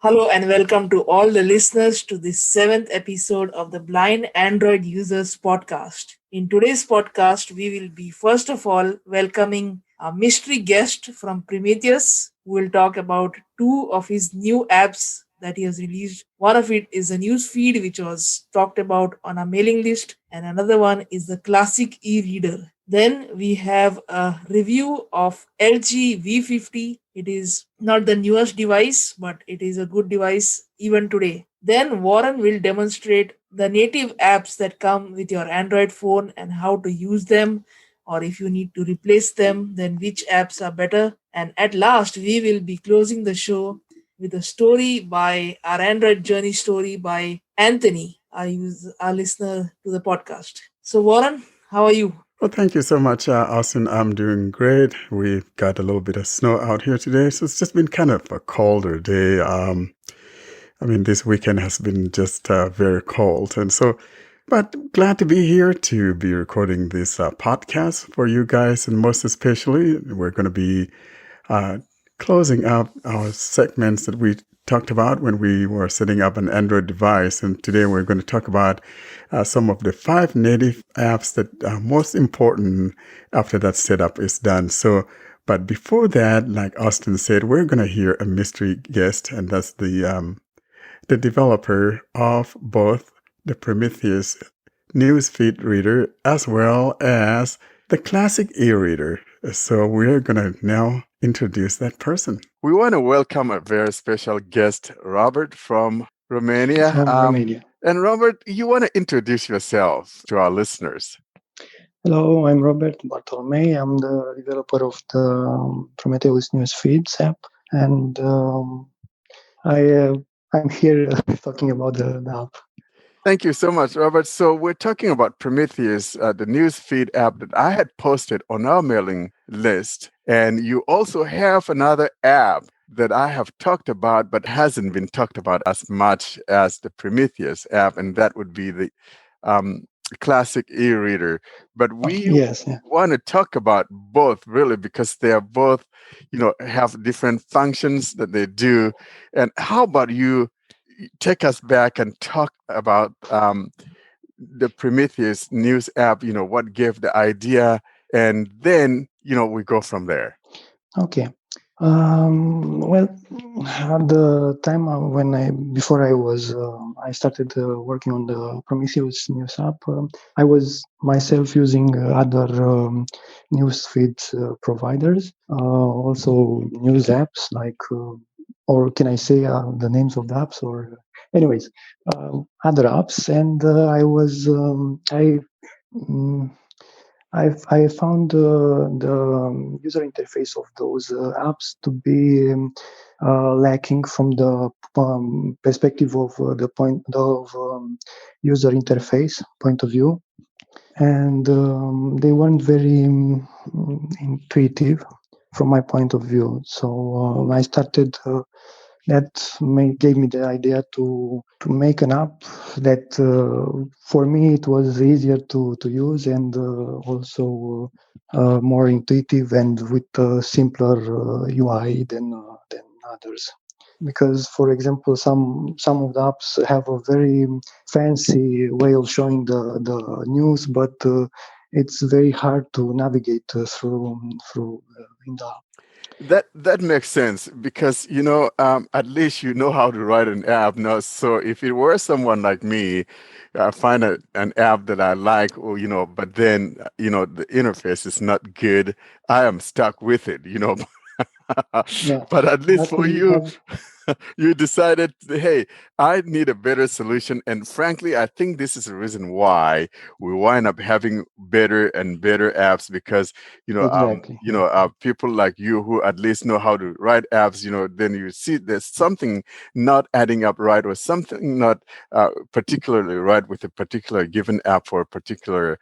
Hello and welcome to all the listeners to this seventh episode of the Blind Android Users podcast. In today's podcast, we will be first of all welcoming a mystery guest from Prometheus who will talk about two of his new apps that he has released. One of it is a news feed which was talked about on a mailing list, and another one is the classic e-reader. Then we have a review of LG V50. It is not the newest device, but it is a good device even today. Then Warren will demonstrate the native apps that come with your Android phone and how to use them, or if you need to replace them, then which apps are better. And at last, we will be closing the show with a story by our Android journey story by Anthony, our listener to the podcast. So, Warren, how are you? Well, thank you so much, Austin. I'm doing great. We've got a little bit of snow out here today, so it's just been kind of a colder day. This weekend has been just very cold, but glad to be here to be recording this podcast for you guys, and most especially, we're going to be closing up our segments that we talked about when we were setting up an Android device. And today we're going to talk about some of the 5 native apps that are most important after that setup is done. But before that, like Austin said, we're going to hear a mystery guest, and that's the developer of both the Prometheus Newsfeed reader as well as the classic e-reader. So we're going to now introduce that person. We want to welcome a very special guest, Robert from Romania. From Romania. And Robert, you want to introduce yourself to our listeners. Hello, I'm Robert Bartolomei. I'm the developer of the Prometheus Newsfeed app, and I'm here talking about the app. Thank you so much, Robert. So we're talking about Prometheus, the newsfeed app that I had posted on our mailing list. And you also have another app that I have talked about, but hasn't been talked about as much as the Prometheus app, and that would be the classic e-reader. But we want to talk about both, really, because they are both, have different functions that they do. And how about you take us back and talk about the Prometheus news app, what gave the idea, and then, we go from there. Okay. Well, at the time before I started working on the Prometheus news app, I was myself using other news feed providers, also news apps like, or can I say the names of the apps? Or, anyways, other apps, and I found the user interface of those apps to be lacking from the perspective of the point of user interface point of view, and they weren't very intuitive from my point of view. So I started. That gave me the idea to make an app that for me it was easier to use, and also more intuitive and with a simpler UI than others. Because, for example, some of the apps have a very fancy way of showing the news, but it's very hard to navigate through in the app. That makes sense because, at least you know how to write an app now. So if it were someone like me, I find an app that I like, or, but then, the interface is not good, I am stuck with it, But at least for you, you decided, hey, I need a better solution. And frankly, I think this is the reason why we wind up having better and better apps, because, people like you who at least know how to write apps, then you see there's something not adding up right, or something not particularly right with a particular given app for a particular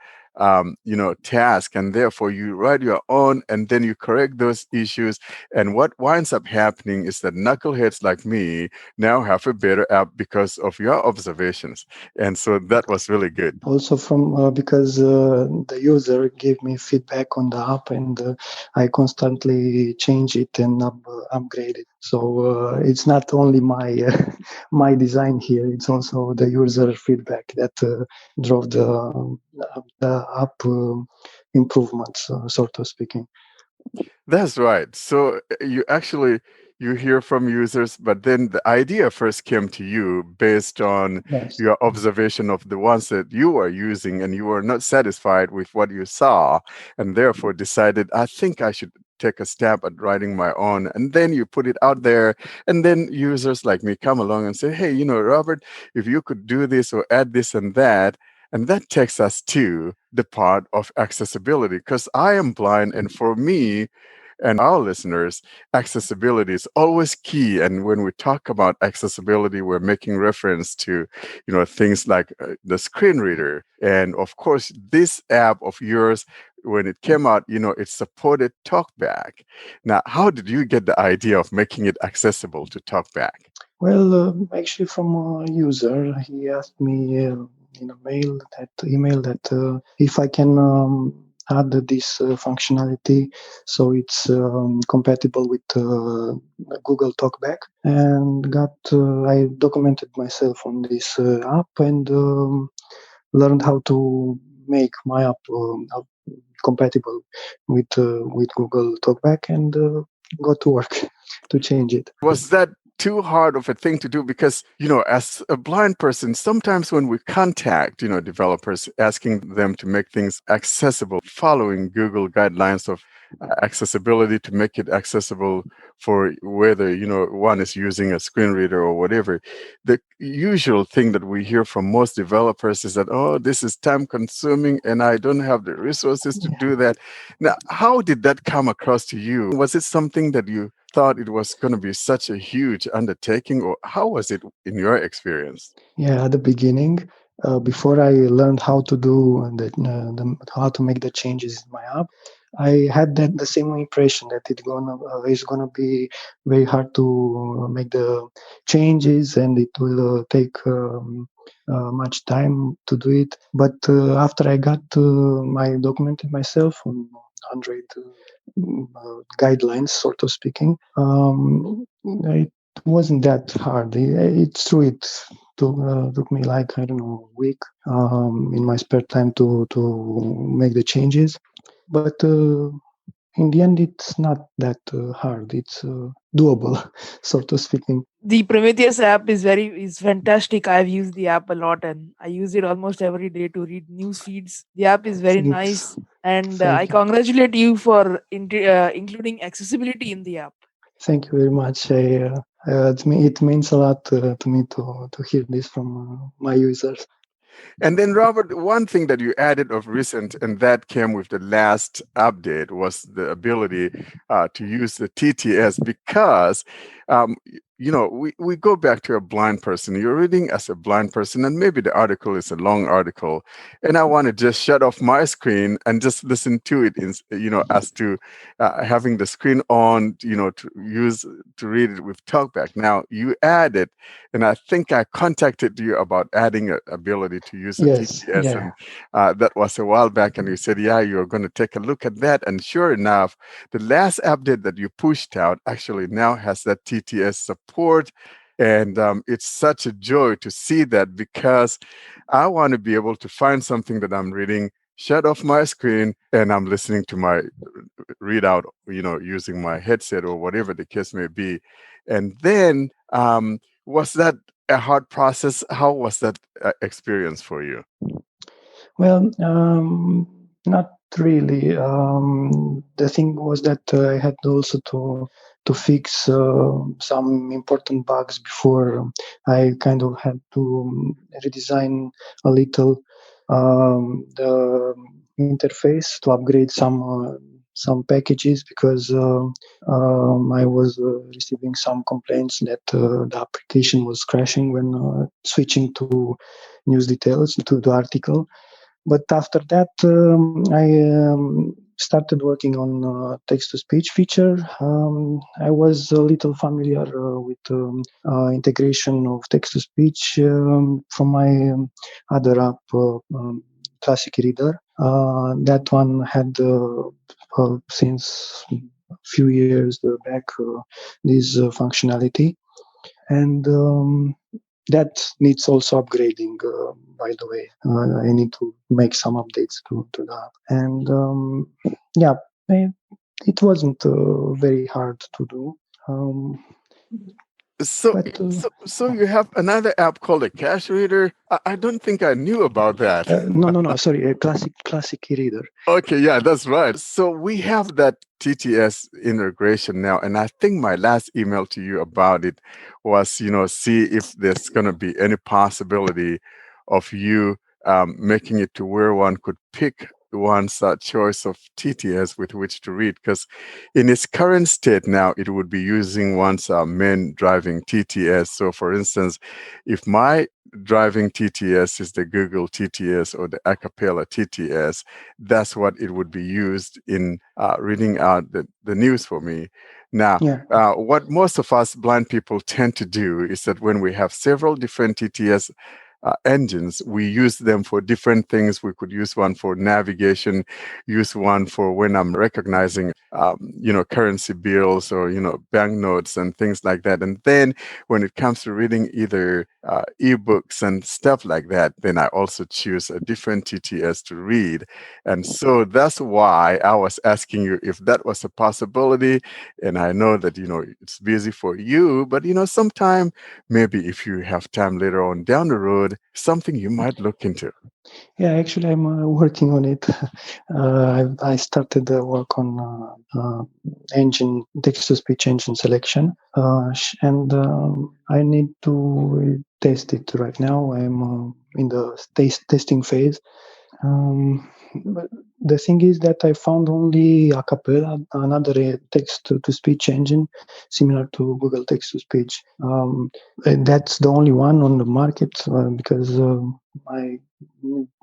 task, and therefore you write your own, and then you correct those issues. And what winds up happening is that knuckleheads like me now have a better app because of your observations. And so that was really good. Also from because the user gave me feedback on the app, and I constantly change it and upgrade it. So it's not only my my design here; it's also the user feedback that drove the app improvements, sort of speaking. That's right. So you hear from users, but then the idea first came to you based on Yes. your observation of the ones that you were using, and you were not satisfied with what you saw, and therefore decided, I think I should take a stab at writing my own. And then you put it out there, and then users like me come along and say, hey, Robert, if you could do this or add this and that. And that takes us to the part of accessibility, because I am blind, and for me, and our listeners, accessibility is always key. And when we talk about accessibility, we're making reference to, things like the screen reader. And of course, this app of yours, when it came out, it supported TalkBack. Now, how did you get the idea of making it accessible to TalkBack? Well, actually, from a user, he asked me in a email that if I can add this functionality, so it's compatible with Google Talkback, and I documented myself on this app and learned how to make my app compatible with Google Talkback, and got to work to change it. Was that too hard of a thing to do? Because, as a blind person, sometimes when we contact, developers asking them to make things accessible, following Google guidelines of accessibility to make it accessible for whether, one is using a screen reader or whatever, the usual thing that we hear from most developers is that, oh, this is time consuming and I don't have the resources to do that. Now, how did that come across to you? Was it something that you thought it was going to be such a huge undertaking, or how was it in your experience? Yeah, at the beginning, before I learned how to do how to make the changes in my app, I had the same impression that it's gonna be very hard to make the changes, and it will take much time to do it. But after I documented myself on Android guidelines, sort of speaking, it wasn't that hard. It's true. Took me like, I don't know, a week in my spare time to make the changes. But in the end, it's not that hard. It's doable, sort of speaking. The Prometheus app is fantastic. I've used the app a lot, and I use it almost every day to read news feeds. The app is very Thanks. nice, and I Thank you. congratulate you for including accessibility in the app. Thank you very much. It means a lot to me to hear this from my users. And then, Robert, one thing that you added of recent, and that came with the last update, was the ability to use the TTS, because, we go back to a blind person. You're reading as a blind person, and maybe the article is a long article, and I want to just shut off my screen and just listen to it, as to having the screen on, to read it with TalkBack. Now, you added, and I think I contacted you about adding an ability to use a Yes, TTS, yeah. and that was a while back. And you said, yeah, you're going to take a look at that. And sure enough, the last update that you pushed out actually now has that TTS support. And it's such a joy to see that, because I want to be able to find something that I'm reading, shut off my screen, and I'm listening to my readout, using my headset or whatever the case may be. And then, was that a hard process? How was that experience for you? Well, not really. The thing was that I had also to fix some important bugs before I kind of had to redesign a little the interface to upgrade some packages, because I was receiving some complaints that the application was crashing when switching to news details to the article. But after that, I started working on text-to-speech feature. I was a little familiar with integration of text-to-speech from my other app, Classic EReader. That one had since a few years back this functionality, and that needs also upgrading. By the way, I need to make some updates to that, and yeah, it, it wasn't very hard to do. Um, So, but so you have another app called a cache reader. I don't think I knew about that. no, sorry, classic e-reader. Okay, yeah, that's right. So we have that TTS integration now, and I think my last email to you about it was, see if there's going to be any possibility of you making it to where one could pick one's choice of TTS with which to read. Because in its current state now, it would be using one's main driving TTS. So, for instance, if my driving TTS is the Google TTS or the Acapella TTS, that's what it would be used in reading out the news for me. Now, Yeah, what most of us blind people tend to do is that when we have several different TTS engines, we use them for different things. We could use one for navigation, use one for when I'm recognizing, currency bills or, banknotes and things like that. And then when it comes to reading either ebooks and stuff like that, then I also choose a different TTS to read. And so that's why I was asking you if that was a possibility. And I know that, it's busy for you, but, sometime maybe if you have time later on down the road, something you might look into. yeah. Actually, I'm working on it. I started the work on engine text-to-speech engine selection, and I need to test it right now. I'm in the testing phase. But the thing is that I found only Acapella, another text-to-speech engine similar to Google text-to-speech. And that's the only one on the market because I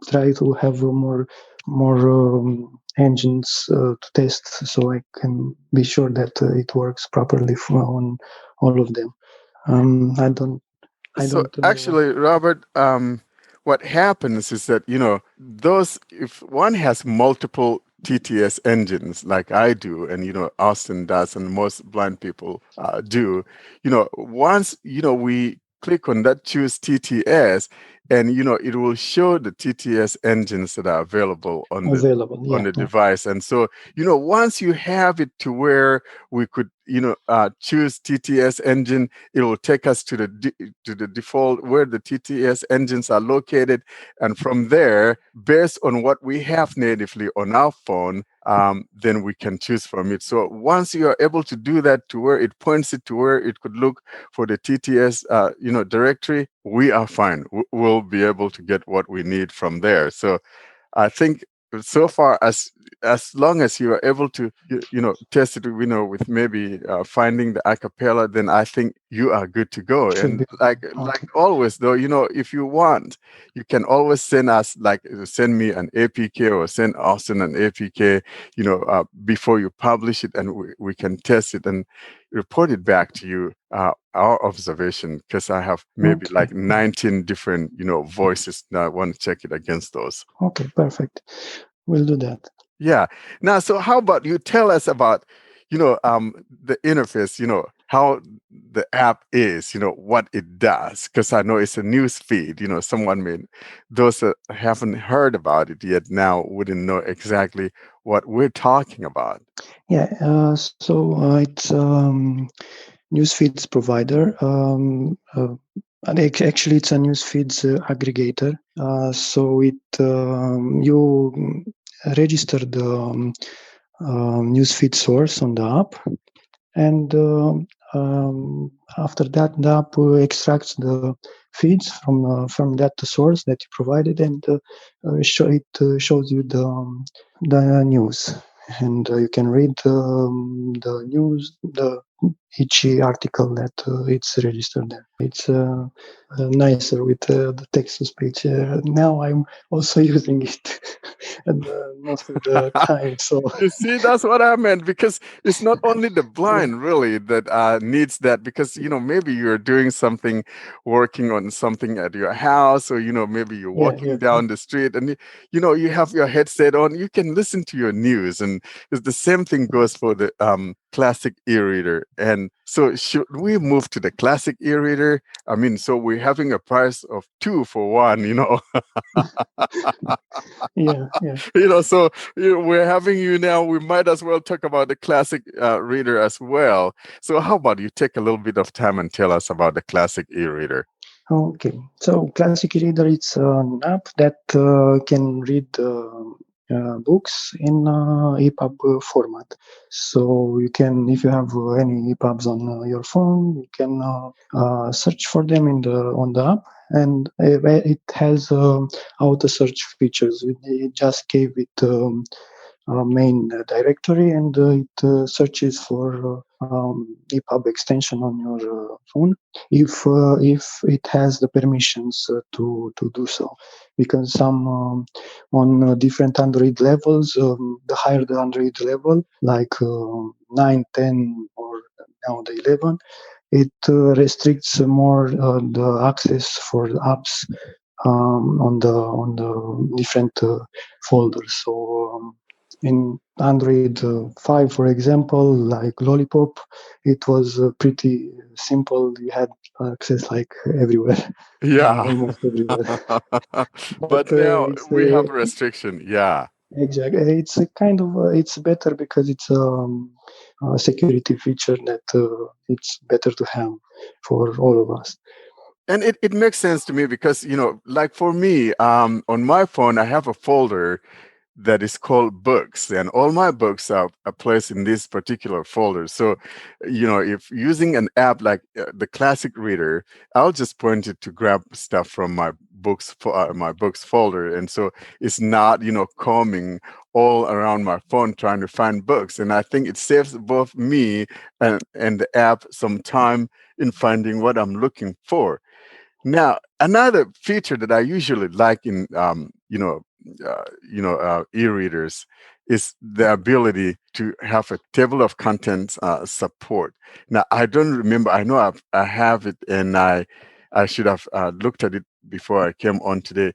try to have more engines to test, so I can be sure that it works properly on all of them. I don't. I So don't. actually, Robert, what happens is that, those, if one has multiple TTS engines like I do, and, Austin does, and most blind people do, once, we click on that choose TTS, and, it will show the TTS engines that are available Available, on yeah. the device. And so, once you have it to where we could, choose TTS engine, it will take us to the default where the TTS engines are located. And from there, based on what we have natively on our phone, then we can choose from it. So once you are able to do that to where it points it to where it could look for the TTS, directory, we are fine. We'll be able to get what we need from there. So I think so far as long as you are able to test it, with maybe finding the acapella, then I think you are good to go. Should And be like okay. always though, if you want, you can always send us, send me an APK or send Austin an APK, before you publish it, and we can test it and report it back to you, our observation, because I have maybe Okay. 19 different voices. Now I want to check it against those. Okay, perfect. We'll do that. Yeah. Now, so how about you tell us about, the interface, how the app is, what it does, because I know it's a news feed, someone may, those that haven't heard about it yet now wouldn't know exactly what we're talking about. Yeah, so it's news feeds provider. And actually, it's a news feeds aggregator. So you register the news feed source on the app, and after that, the app extracts the feeds from that source that you provided, and it shows you the news, and you can read the news. each article that it's registered there. It's nicer with the text to speech. Now I'm also using it and, most of the time. So You see, that's what I meant, because it's not only the yeah, blind really that needs that, because maybe you're doing something, working on something at your house, or maybe you're yeah, walking yeah, down the street, and you have your headset on, you can listen to your news, and it's the same thing goes for the classic e-reader. And so should we move to the classic e-reader? I mean, so we're having a price of 2 for 1. yeah, yeah. So we're having you now. We might as well talk about the classic reader as well. So how about you take a little bit of time and tell us about the classic e-reader? Okay, so Classic Reader, it's an app that can read books in EPUB format. So you can, if you have any EPUBs on your phone, you can search for them in the on the app, and it has auto search features. It just gave it main directory, and it searches for EPUB extension on your phone if it has the permissions to do so, because some on different Android levels, the higher the Android level, like 9, 10, or now the 11, it restricts more the access for the apps on the different folders. So in Android 5, for example, like Lollipop, it was pretty simple. You had access like everywhere, Yeah. almost everywhere. But But now it's we have a restriction. Yeah. exactly, it's a kind of it's better because it's a security feature that it's better to have for all of us. And it makes sense to me because, like for me, on my phone, I have a folder that is called books, and all my books are placed in this particular folder. So if using an app like the classic reader, I'll just point it to grab stuff from my books folder, and so it's not combing all around my phone trying to find books. And I think it saves both me and the app some time in finding what I'm looking for. Now, another feature that I usually like in e-readers is the ability to have a table of contents support. Now, I don't remember. I know I have it, and I should have looked at it before I came on today.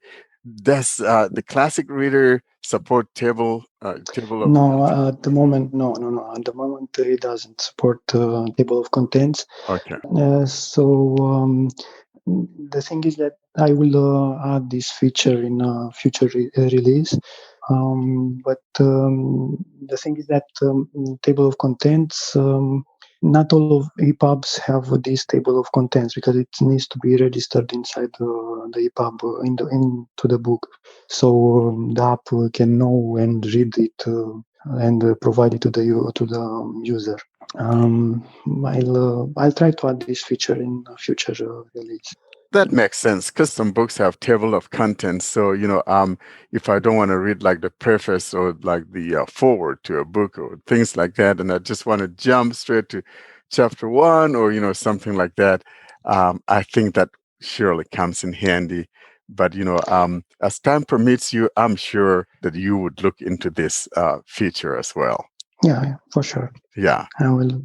Does the classic reader support table of No, contents? at the moment, no, no, no. At the moment, it doesn't support table of contents. Okay. So the thing is that I will add this feature in a future release. But the thing is that table of contents, not all of EPUBs have this table of contents because it needs to be registered inside the EPUB into the book. So the app can know and read it and provide it to the user. I'll try to add this feature in a future release. That makes sense because some books have table of contents. So, if I don't want to read like the preface or like the forward to a book or things like that, and I just want to jump straight to chapter 1 or, something like that, I think that surely comes in handy. But, as time permits you, I'm sure that you would look into this feature as well. Yeah, for sure. Yeah. I will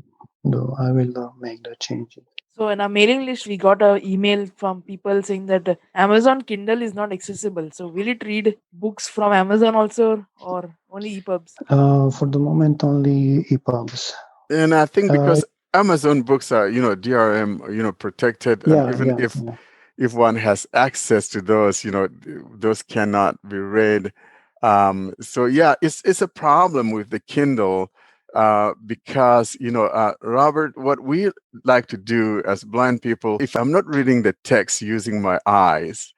make the change. So in our mailing list, we got an email from people saying that Amazon Kindle is not accessible. So will it read books from Amazon also, or only EPUBs? For the moment, only EPUBs. And I think because Amazon books are, DRM, protected, and Yeah, even yeah, yeah. if one has access to those, those cannot be read. So yeah, it's a problem with the Kindle because Robert, what we like to do as blind people, if I'm not reading the text using my eyes,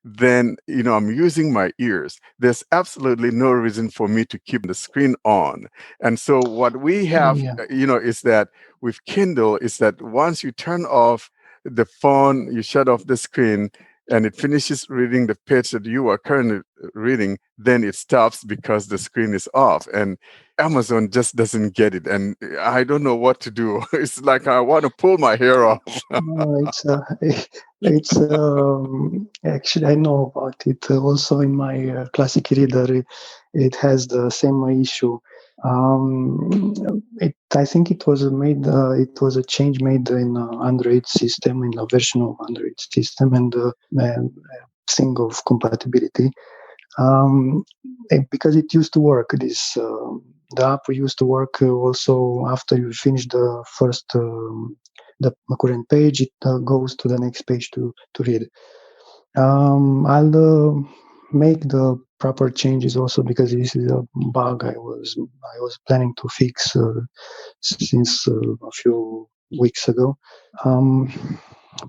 then I'm using my ears. There's absolutely no reason for me to keep the screen on. And so what we have, Yeah. is that with Kindle is that once you turn off the phone, you shut off the screen, and it finishes reading the page that you are currently reading, then it stops because the screen is off. And Amazon just doesn't get it. And I don't know what to do. It's like I want to pull my hair off. It's it's actually, I know about it. Also in my classic reader, it has the same issue. I think it was made. It was a change made in Android system, in a version of Android system, and thing of compatibility. Because it used to work. The app used to work also after you finish the first the current page. It goes to the next page to read. I'll make the proper changes also, because this is a bug I was planning to fix since a few weeks ago.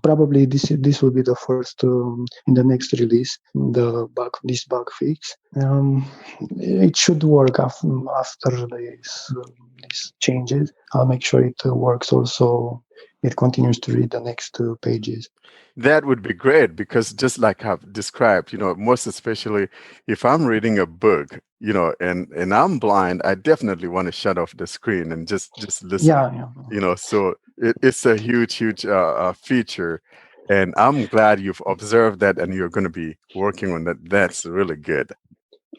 Probably this will be the first in the next release. This bug fix. It should work after these changes. I'll make sure it works also. It continues to read the next pages. That would be great, because just like I've described, most especially if I'm reading a book, and I'm blind, I definitely want to shut off the screen and just listen. Yeah. So it's a huge feature, and I'm glad you've observed that and you're going to be working on that. That's really good.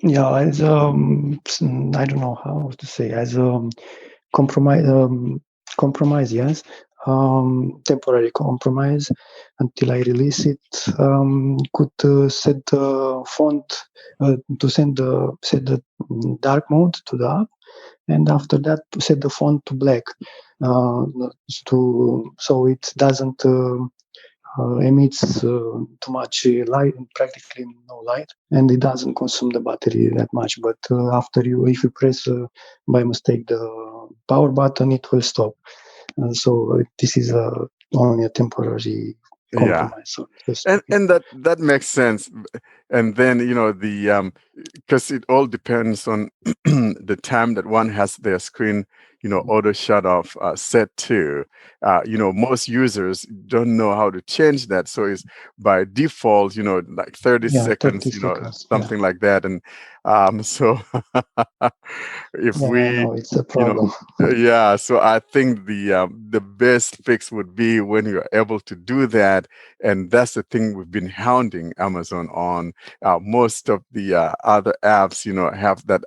Yeah, as I don't know how to say, as compromise, yes. Temporary compromise until I release it. Could set the font to set the dark mode to the app, and after that to set the font to black, so it doesn't emits too much light, practically no light, and it doesn't consume the battery that much. But if you press by mistake the power button, it will stop. So this is only a temporary compromise. Yeah. And that makes sense. And then because it all depends on the time that one has their screen auto shut off set to. Most users don't know how to change that, so it's by default like 30 seconds, 30 seconds, something like that. And so if I know it's a problem. So I think the best fix would be when you're able to do that. And that's the thing we've been hounding Amazon on. Most of the other apps have that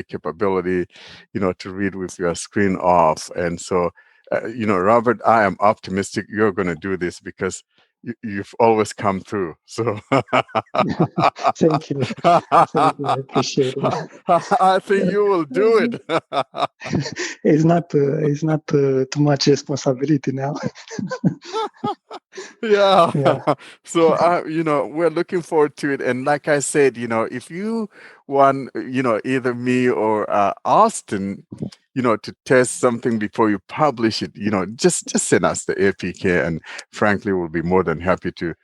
capability to read with your screen off. And so Robert, I am optimistic you're going to do this, because you've always come through. So Thank you. I appreciate it. I think you will do it. It's not too much responsibility now. Yeah. So we're looking forward to it. And like I said, if you want either me or Austin to test something before you publish it, just send us the APK, and frankly, we'll be more than happy to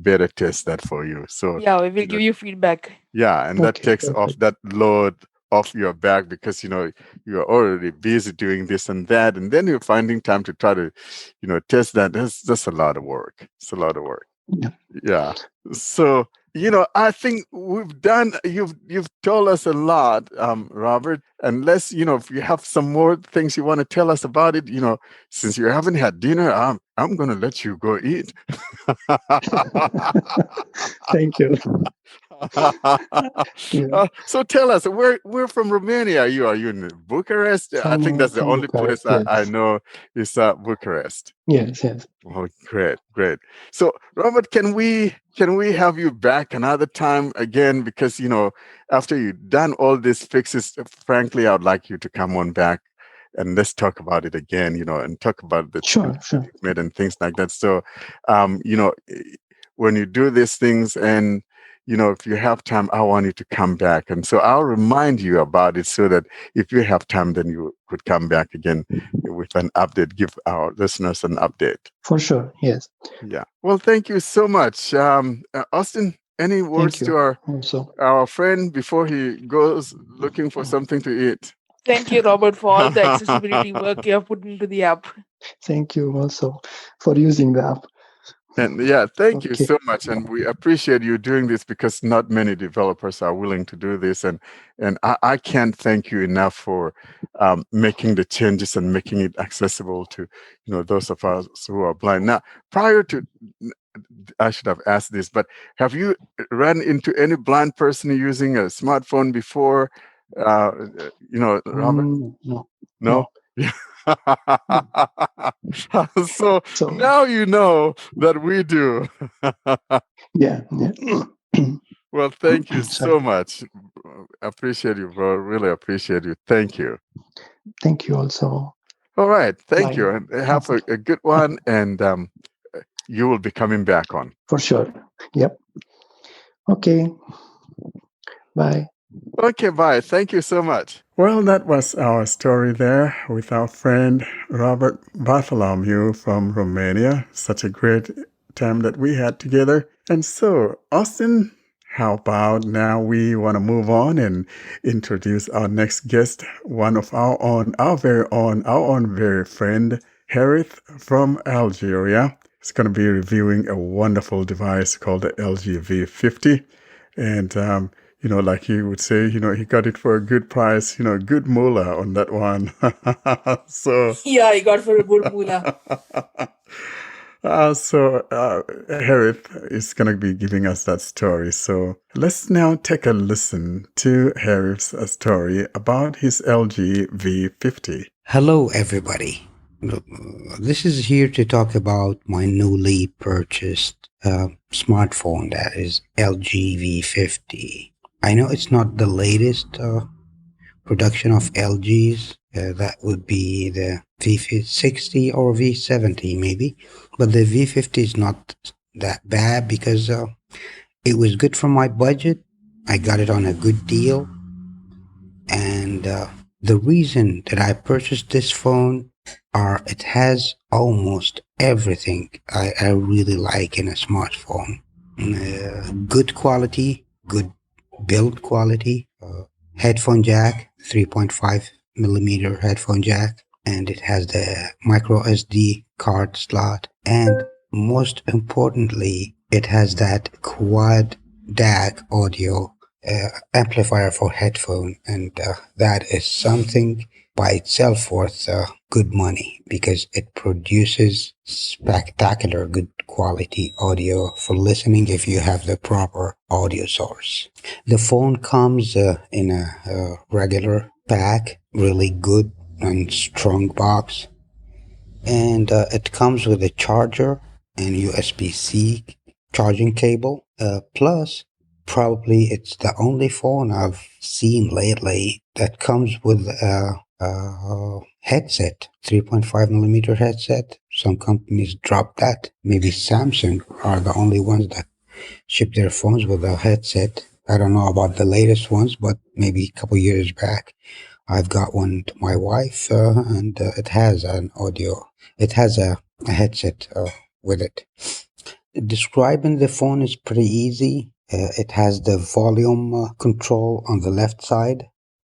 beta test that for you. So yeah, we will give you feedback. Yeah, and that takes off that load off your back, because you're already busy doing this and that, and then you're finding time to try to test that. That's a lot of work. It's a lot of work. Yeah. So I think you've told us a lot, Robert. Unless if you have some more things you want to tell us about it, since you haven't had dinner, I'm going to let you go eat. Thank you. So tell us, we're from Romania. Are you in Bucharest? I think that's the only Bucharest, place yes. I know is Bucharest. Yes. Oh, great. So, Robert, can we have you back another time again? Because after you've done all these fixes, frankly, I would like you to come on back and let's talk about it again. And talk about the changes you've made and things like that. So, when you do these things, and if you have time, I want you to come back. And so I'll remind you about it, so that if you have time, then you could come back again with an update, give our listeners an update. For sure, yes. Yeah. Well, thank you so much. Austin, any words to our friend before he goes looking for something to eat? Thank you, Robert, for all the accessibility work you have put into the app. Thank you also for using the app. And yeah, thank you Okay. so much. And we appreciate you doing this because not many developers are willing to do this. And I can't thank you enough for making the changes and making it accessible to, those of us who are blind. Now, prior to, I should have asked this, but have you run into any blind person using a smartphone before? Robert? No, No? no. Yeah. No. So So now you know that we do. yeah, yeah. Well, thank you Sorry. so much. Appreciate you, bro. Really appreciate you. Thank you. Thank you also. All right. Thank you. Bye. And have a good one. And you will be coming back on. For sure. Yep. Okay. Bye. Okay, bye. Thank you so much. Well, that was our story there with our friend Robert Bartholomew from Romania. Such a great time that we had together. And so, Austin, how about now we want to move on and introduce our next guest, one of our own very friend, Hareth from Algeria. He's going to be reviewing a wonderful device called the LG V50. And, like he would say, he got it for a good price, good moolah on that one. So, Yeah, I got for a good moolah. Hareth is going to be giving us that story. So let's now take a listen to Hareth's story about his LG V50. Hello, everybody. This is here to talk about my newly purchased smartphone, that is LG V50. I know it's not the latest production of LGs. That would be the V60 or V70 maybe. But the V50 is not that bad because it was good for my budget. I got it on a good deal. And the reason that I purchased this phone it has almost everything I really like in a smartphone. Good quality, good build quality, headphone jack, 3.5 millimeter headphone jack, and it has the micro SD card slot, and most importantly, it has that quad DAC audio amplifier for headphone, and that is something by itself worth good money because it produces spectacular good quality audio for listening if you have the proper audio source. The phone comes in a regular pack, really good and strong box, and it comes with a charger and USB-C charging cable, plus probably it's the only phone I've seen lately that comes with a headset, 3.5 millimeter headset. Some companies drop that. Maybe Samsung are the only ones that ship their phones with a headset. I don't know about the latest ones, but maybe a couple years back, I've got one to my wife, and it has an audio. It has a headset with it. Describing the phone is pretty easy. It has the volume control on the left side.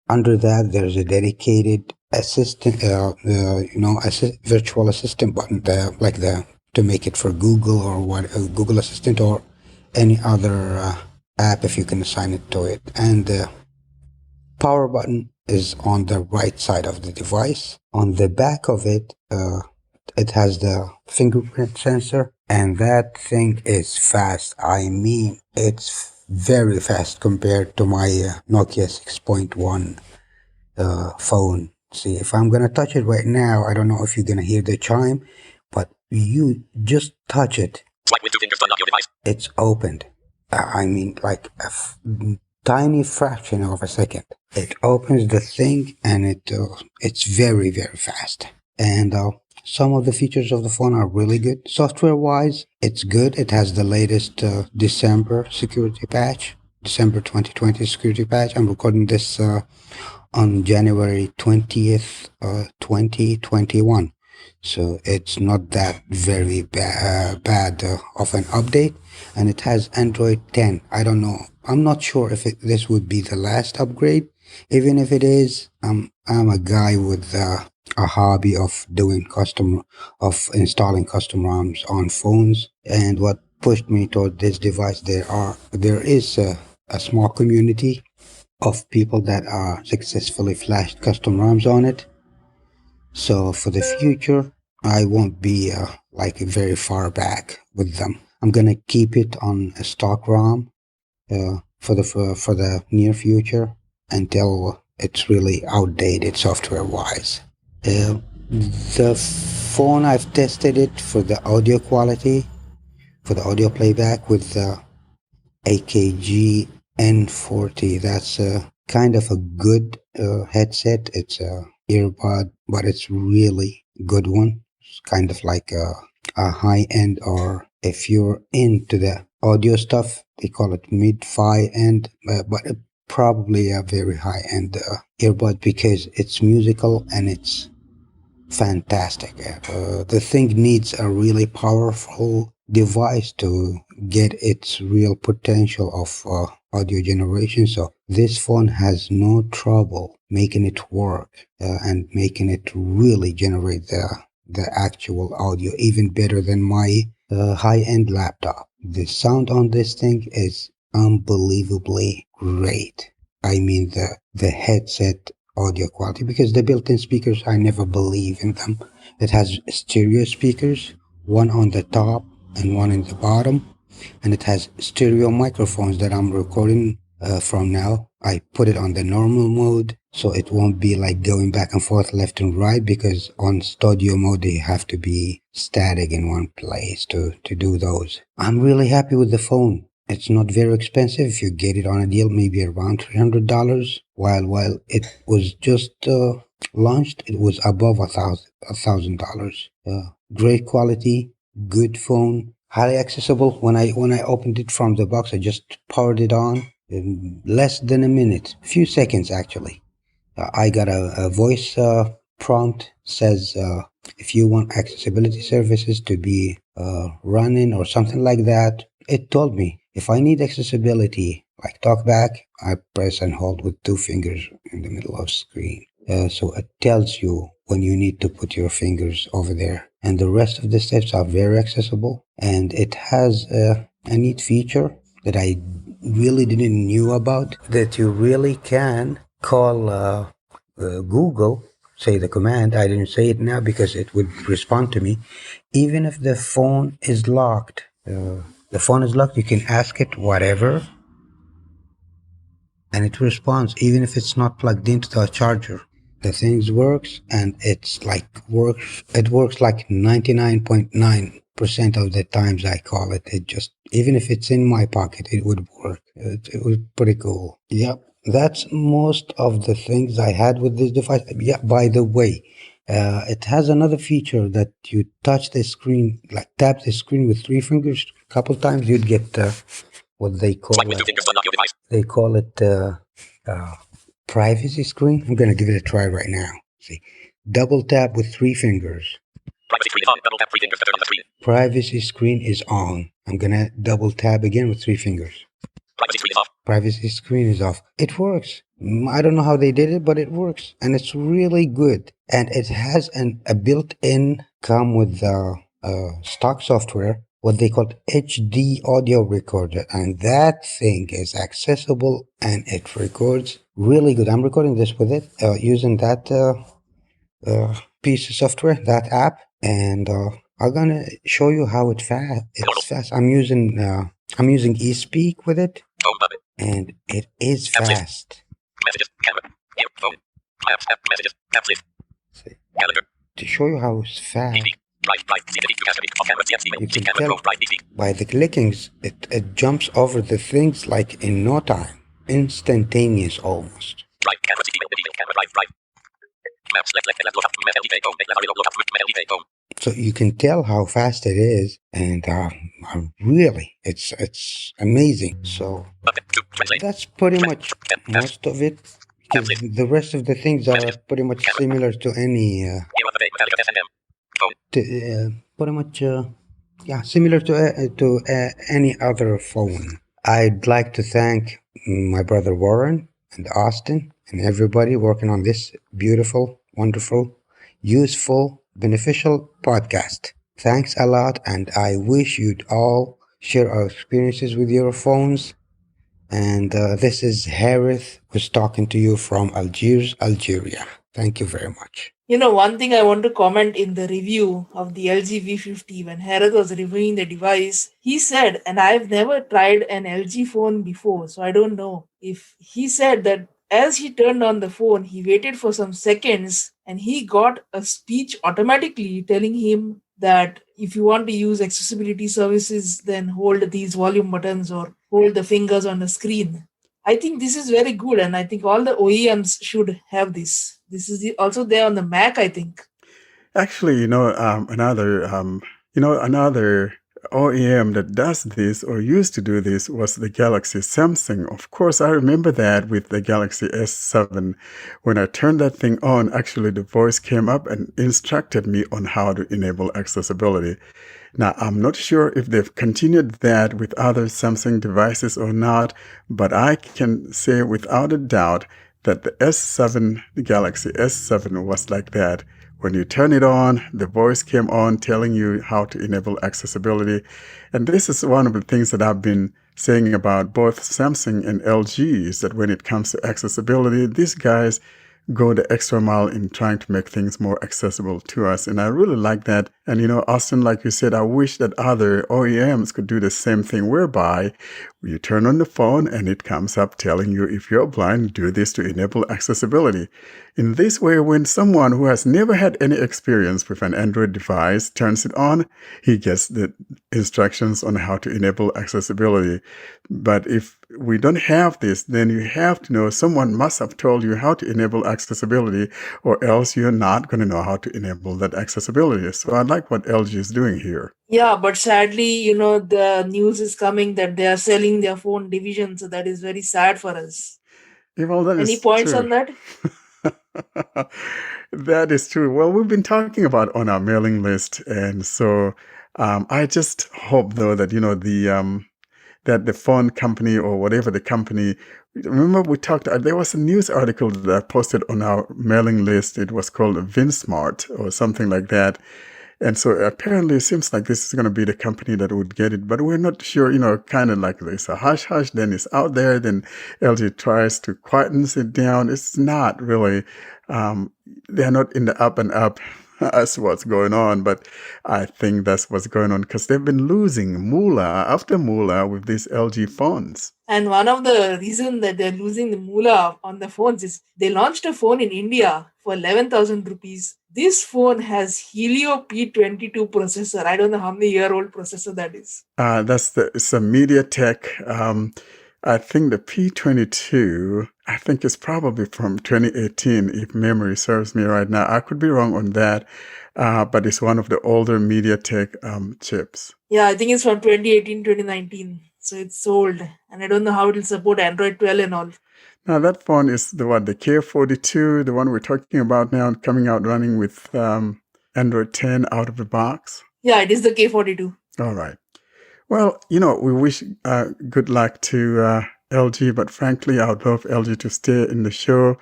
Under that, there's a dedicated assistant, virtual assistant button, to make it for Google or Google Assistant or any other app if you can assign it to it. And the power button is on the right side of the device. On the back of it, it has the fingerprint sensor, and that thing is fast. I mean, it's very fast compared to my Nokia 6.1 phone. See, if I'm gonna touch it right now, I don't know if you're gonna hear the chime, but you just touch it. Swipe with two fingers to unlock your device. It's opened. I mean, like a tiny fraction of a second. It opens the thing, and it's very, very fast. And some of the features of the phone are really good. Software-wise, it's good. It has the latest December security patch, December 2020 security patch. I'm recording this on January 20th, 2021. So it's not that very bad of an update. And it has Android 10. I don't know. I'm not sure if this would be the last upgrade. Even if it is, I'm a guy with a hobby of installing custom ROMs on phones. And what pushed me toward this device, there is a small community of people that are successfully flashed custom ROMs on it. So for the future, I won't be like very far back with them. I'm gonna keep it on a stock ROM for the near future until it's really outdated software wise. The phone, I've tested it for the audio quality, for the audio playback with the AKG N40. That's kind of a good headset. It's a earbud, but it's really good one. It's kind of like a high end, or if you're into the audio stuff, they call it mid-fi end, but probably a very high end earbud because it's musical and it's fantastic. The thing needs a really powerful device to get its real potential of audio generation. So this phone has no trouble making it work and making it really generate the actual audio even better than my high-end laptop. The sound on this thing is unbelievably great. I mean the headset audio quality, because the built-in speakers, I never believe in them. It has stereo speakers, one on the top and one in the bottom, and it has stereo microphones that I'm recording from now. I put it on the normal mode so it won't be like going back and forth left and right, because on studio mode they have to be static in one place to do those. I'm really happy with the phone. It's not very expensive. If you get it on a deal, maybe around $300. While it was just launched, it was above $1,000. Great quality, good phone, highly accessible. When I opened it from the box, I just powered it on in less than a minute, few seconds actually. I got a voice prompt, says if you want accessibility services to be running or something like that. It told me if I need accessibility, like talkback, I press and hold with 2 fingers in the middle of screen. So it tells you when you need to put your fingers over there. And the rest of the steps are very accessible. And it has a neat feature that I really didn't knew about, that you really can call Google, say the command. I didn't say it now because it would respond to me. Even if the phone is locked, you can ask it whatever, and it responds, even if it's not plugged into the charger. The thing works, and it works like 99.9% of the times I call it. It just, even if it's in my pocket, it would work. It was pretty cool. Yep, that's most of the things I had with this device. Yeah, by the way, it has another feature that you touch the screen, like tap the screen with 3 fingers a couple times, you'd get what they call privacy screen. I'm going to give it a try right now. See, double tap with 3 fingers. Privacy screen is on. Double tap 3 fingers to turn on the screen. Privacy screen is on. I'm going to double tap again with 3 fingers. Privacy screen is off. Privacy screen is off. It works. I don't know how they did it, but it works. And it's really good. And it has a built-in, come with stock software, what they call HD audio recorder. And that thing is accessible and it records really good. I'm recording this with it, using that piece of software, that app. And I'm going to show you how it's fast. I'm using eSpeak with it. Home button. And it is fast. Messages. Camera. Here. Phone. Apps. App. Messages. Apps list. See, Calendar. to show you how it's fast, TV. Right. CTV. Off camera. you can camera. tell Roll. Right. TV. by the clickings, it jumps over the things like in no time, instantaneous almost. Right. Camera. CTV. Camera. Right. Maps. Left. Look up. LG phone. Look up. LG phone. So you can tell how fast it is, and really, it's amazing. So Button. Translate. that's pretty much most of it. Because the rest of the things are pretty much similar to any, Here on the day. Metallica SNM. Phone. pretty much, similar to any other phone. I'd like to thank my brother Warren and Austin and everybody working on this beautiful, wonderful, useful, beneficial podcast. Thanks a lot, and I wish you'd all share our experiences with your phones. And this is Hareth, who's talking to you from Algiers, Algeria. Thank you very much. One thing I want to comment in the review of the LG V50 when Hareth was reviewing the device, he said, and I've never tried an LG phone before, so I don't know if he said that as he turned on the phone, he waited for some seconds and he got a speech automatically telling him that if you want to use accessibility services, then hold these volume buttons or hold the fingers on the screen. I think this is very good, and I think all the OEMs should have this. This is also there on the Mac, I think. Actually, another OEM that does this or used to do this was the Galaxy Samsung. Of course, I remember that with the Galaxy S7. When I turned that thing on, actually the voice came up and instructed me on how to enable accessibility. Now, I'm not sure if they've continued that with other Samsung devices or not, but I can say without a doubt that the Galaxy S7 was like that. When you turn it on, the voice came on telling you how to enable accessibility. And this is one of the things that I've been saying about both Samsung and LG, is that when it comes to accessibility, these guys go the extra mile in trying to make things more accessible to us. And I really like that. And Austin, like you said, I wish that other OEMs could do the same thing, whereby you turn on the phone and it comes up telling you, if you're blind, do this to enable accessibility. In this way, when someone who has never had any experience with an Android device turns it on, he gets the instructions on how to enable accessibility. But if we don't have this, then you have to know someone must have told you how to enable accessibility, or else you're not going to know how to enable that accessibility. So I like what LG is doing here. Yeah, but sadly, the news is coming that they are selling their phone division, so that is very sad for us. Yeah, well, that Any is points true. on that? That is true. Well, we've been talking about on our mailing list, and so I just hope, though, that that the phone company or whatever the company. Remember, we talked. There was a news article that I posted on our mailing list. It was called VinSmart or something like that. And so apparently it seems like this is going to be the company that would get it, but we're not sure, kind of like there's a hush hush, then it's out there, then LG tries to quieten it down. It's not really, they're not in the up and up as what's going on, but I think that's what's going on because they've been losing moolah after moolah with these LG phones. And one of the reasons that they're losing the moolah on the phones is they launched a phone in India for 11,000 rupees. This phone has Helio P22 processor. I don't know how many year-old processor that is. It's a MediaTek. I think the P22, I think is probably from 2018, if memory serves me right now. I could be wrong on that, but it's one of the older MediaTek chips. Yeah, I think it's from 2018, 2019. So it's old. And I don't know how it will support Android 12 and all. Now that phone is the K42, the one we're talking about now, coming out running with Android 10 out of the box. Yeah, it is the K42. All right. Well, we wish good luck to LG, but frankly, I would love LG to stay in the show,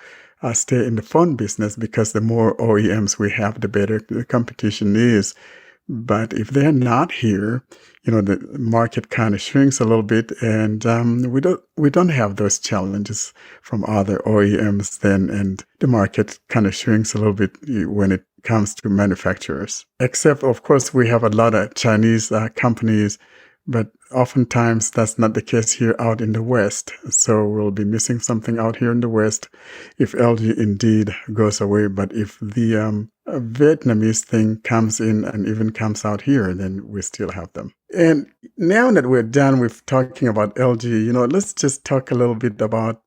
stay in the phone business, because the more OEMs we have, the better the competition is. But if they're not here, the market kind of shrinks a little bit, and we don't have those challenges from other OEMs then, and the market kind of shrinks a little bit when it comes to manufacturers. Except, of course, we have a lot of Chinese companies, but oftentimes that's not the case here out in the West. So we'll be missing something out here in the West if LG indeed goes away. But if the Vietnamese thing comes in and even comes out here, then we still have them. And now that we're done with talking about LG, let's just talk a little bit about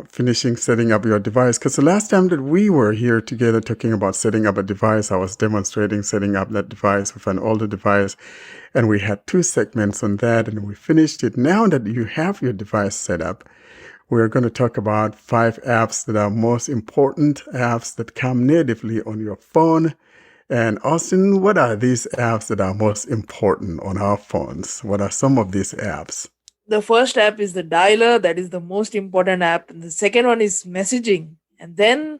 finishing setting up your device. Because the last time that we were here together talking about setting up a device, I was demonstrating setting up that device with an older device. And we had 2 segments on that, and we finished it. Now that you have your device set up, we're going to talk about 5 apps that are most important apps that come natively on your phone. And Austin, what are these apps that are most important on our phones? What are some of these apps? The first app is the dialer. That is the most important app. And the second one is messaging. And then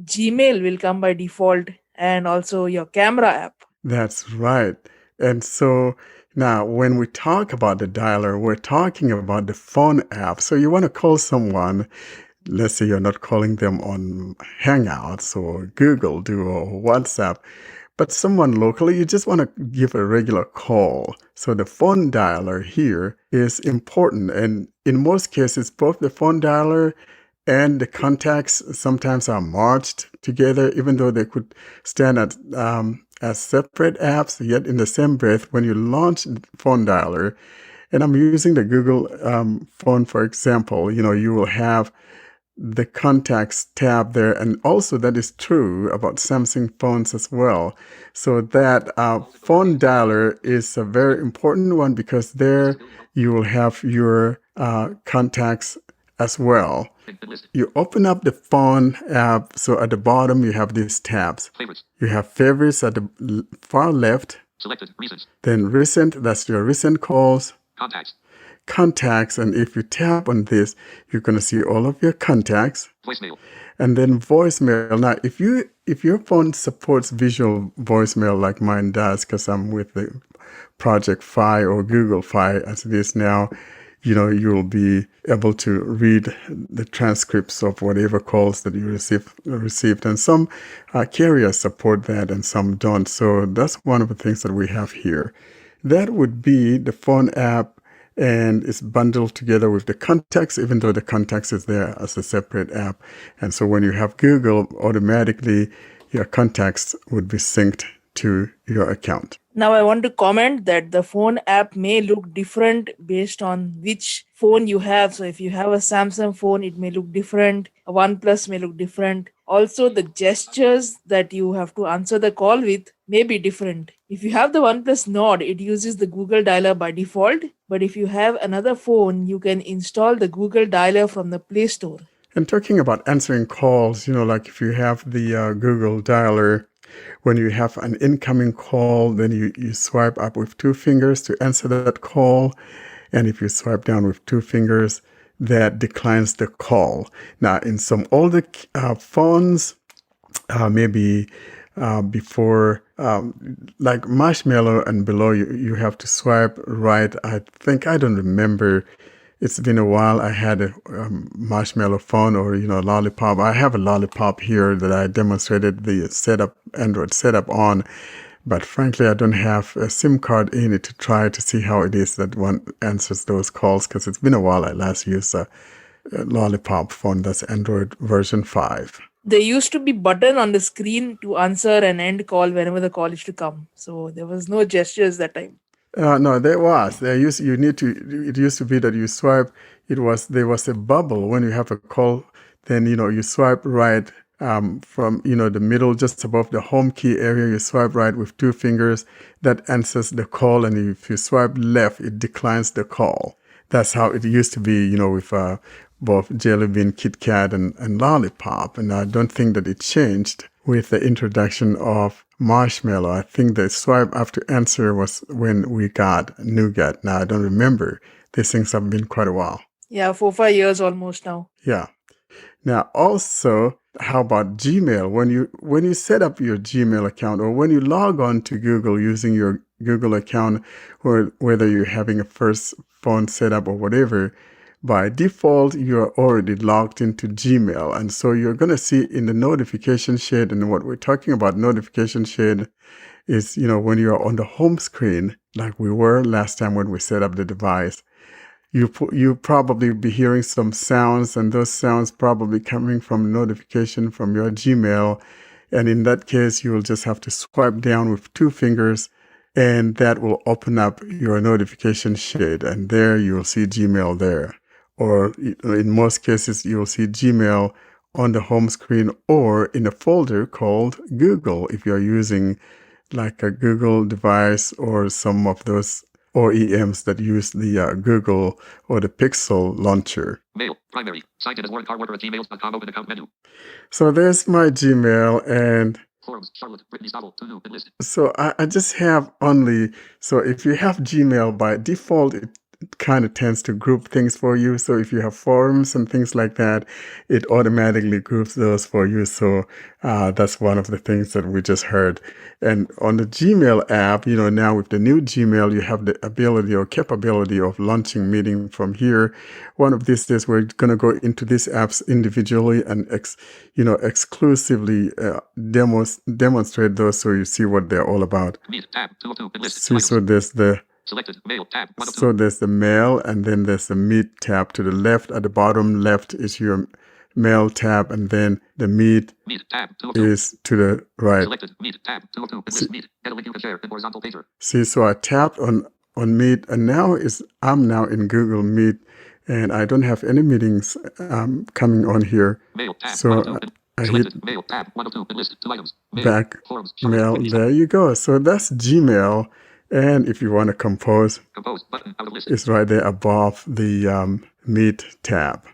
Gmail will come by default. and also your camera app. That's right. And so now when we talk about the dialer, we're talking about the phone app. So you want to call someone, let's say you're not calling them on Hangouts or Google Duo or WhatsApp, but someone locally, you just want to give a regular call. So the phone dialer here is important. And in most cases, both the phone dialer and the contacts sometimes are merged together, even though they could stand as separate apps, yet in the same breath, when you launch the phone dialer, and I'm using the Google phone, for example, you will have the contacts tab there. And also that is true about Samsung phones as well. So that phone dialer is a very important one because there you will have your contacts as well. You open up the phone app. So at the bottom, you have these tabs. You have favorites at the far left. Selected. Recent. Then recent, that's your recent calls. Contacts, and if you tap on this, you're going to see all of your contacts. Voicemail. And then voicemail. Now, if your phone supports visual voicemail like mine does, because I'm with the Project Fi or Google Fi as it is now, you'll be able to read the transcripts of whatever calls that you received. And some carriers support that and some don't. So that's one of the things that we have here. That would be the phone app, and it's bundled together with the contacts, even though the contacts is there as a separate app. And so when you have Google, automatically your contacts would be synced to your account. Now, I want to comment that the phone app may look different based on which phone you have. So if you have a Samsung phone, it may look different. A OnePlus may look different. Also, the gestures that you have to answer the call with may be different. If you have the OnePlus Nord, it uses the Google Dialer by default. But if you have another phone, you can install the Google Dialer from the Play Store. And talking about answering calls, like if you have the Google Dialer, when you have an incoming call, then you swipe up with two fingers to answer that call. And if you swipe down with two fingers, that declines the call. Now, in some older phones, maybe before, like Marshmallow and below, you have to swipe right. I don't remember. It's been a while. I had a Marshmallow phone or, Lollipop. I have a Lollipop here that I demonstrated the Android setup on. But frankly, I don't have a SIM card in it to try to see how it is that one answers those calls, because it's been a while I last used a Lollipop phone. That's Android version 5. There used to be button on the screen to answer and end call whenever the call is to come. So there was no gestures that time. No, there was. It used to be that you swipe. There was a bubble when you have a call. Then you swipe right from the middle, just above the home key area. You swipe right with two fingers. That answers the call, and if you swipe left, it declines the call. That's how it used to be. With both Jelly Bean, Kit Kat, and Lollipop. And I don't think that it changed with the introduction of Marshmallow. I think the swipe after answer was when we got Nougat. Now, I don't remember. These things have been quite a while. Yeah, 4-5 years almost now. Yeah. Now, also, how about Gmail? When you set up your Gmail account, or when you log on to Google using your Google account, or whether you're having a first phone setup or whatever, by default, you're already logged into Gmail. And so you're going to see in the notification shade, and what we're talking about notification shade is, when you're on the home screen, like we were last time when we set up the device, you probably be hearing some sounds, and those sounds probably coming from notification from your Gmail. And in that case, you will just have to swipe down with two fingers, and that will open up your notification shade. And there you'll see Gmail there. Or in most cases, you'll see Gmail on the home screen or in a folder called Google if you're using like a Google device or some of those OEMs that use the Google or the Pixel launcher. Mail. Primary. Signed in as Warren Car Worker at gmail.com. Open account menu. So there's my Gmail, and Forums. Charlotte. Brittany's novel. To do. Enlist. so I just have only, so if you have Gmail by default, kind of tends to group things for you. So if you have forums and things like that, it automatically groups those for you. So that's one of the things that we just heard. And on the Gmail app, now with the new Gmail, you have the ability or capability of launching meeting from here. One of these days, we're going to go into these apps individually and exclusively demonstrate those so you see what they're all about. Meet tab 202 list See, so there's the selected mail tab 1 of 2. so there's the mail, and then there's the meet tab to the left. At the bottom left is your mail tab, and then the meet Meet tab 202 is to the right. selected meet tab 202 list meet. Get a link you can share in horizontal pager. See, so I tapped on Meet, and now I'm now in Google Meet, and I don't have any meetings coming on here. Mail tab So 1 of 2. I hit Selected mail tab 1 of 2 list 2 items. Mail back forms mail. There you go. So that's Gmail, and if you want to compose, compose button out of list. it's right there above the Meet tab.